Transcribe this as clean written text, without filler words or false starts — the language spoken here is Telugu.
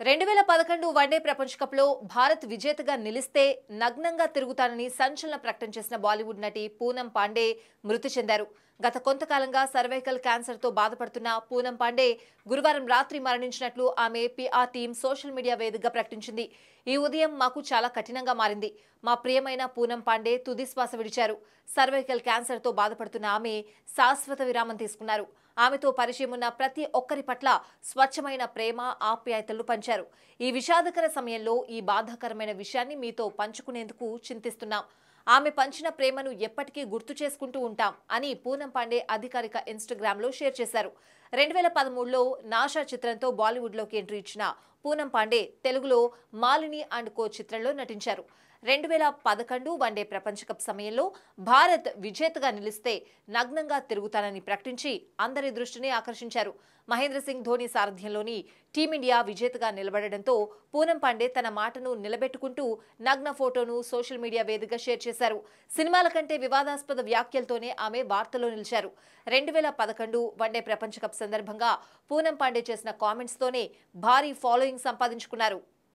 2011 వన్డే ప్రపంచ కప్లో భారత్ విజేతగా నిలిస్తే నగ్నంగా తిరుగుతానని సంచలన ప్రకటన చేసిన బాలీవుడ్ నటి పూనం పాండే మృతి చెందారు. గత కొంతకాలంగా సర్వైకల్ క్యాన్సర్తో బాధపడుతున్న పూనం పాండే గురువారం రాత్రి మరణించినట్లు ఆమె పీఆర్ టీం సోషల్ మీడియా వేదికగా ప్రకటించింది. ఈ ఉదయం మాకు చాలా కఠినంగా మారింది. మా ప్రియమైన పూనం పాండే తుది శ్వాస విడిచారు. సర్వైకల్ క్యాన్సర్తో బాధపడుతున్న ఆమె శాశ్వత విరామం తీసుకున్నారు. ఆమెతో పరిచయం ఉన్న ప్రతి ఒక్కరి పట్ల స్వచ్ఛమైన ప్రేమ, ఆప్యాయతలు పంచారు. ఈ విషాదకర సమయంలో ఈ బాధాకరమైన విషయాన్ని మీతో పంచుకునేందుకు చింతిస్తున్నాం. ఆమె పంచిన ప్రేమను ఎప్పటికీ గుర్తు చేసుకుంటూ ఉంటాం అని పూనం పాండే అధికారిక ఇన్స్టాగ్రామ్లో షేర్ చేశారు. 2013లో నాషా చిత్రంతో బాలీవుడ్లోకి ఎంట్రీ ఇచ్చిన పూనం పాండే తెలుగులో మాలిని అండ్ కో చిత్రంలో నటించారు. 2011 వన్డే ప్రపంచ కప్ సమయంలో భారత్ విజేతగా నిలిస్తే నగ్నంగా తిరుగుతానని ప్రకటించి అందరి దృష్టిని ఆకర్షించారు. మహేంద్ర సింగ్ ధోని సారథ్యంలోని టీమిండియా విజేతగా నిలబడడంతో పూనం పాండే తన మాటను నిలబెట్టుకుంటూ నగ్న ఫోటోను సోషల్ మీడియా వేదికగా షేర్ చేశారు. సినిమాల కంటే వివాదాస్పద వ్యాఖ్యలతోనే ఆమె వార్తలో నిలిచారు. 2011 వన్డే ప్రపంచ కప్ సందర్భంగా పూనం పాండే చేసిన కామెంట్స్తోనే భారీ ఫాలోయింగ్ సంపాదించుకున్నారు.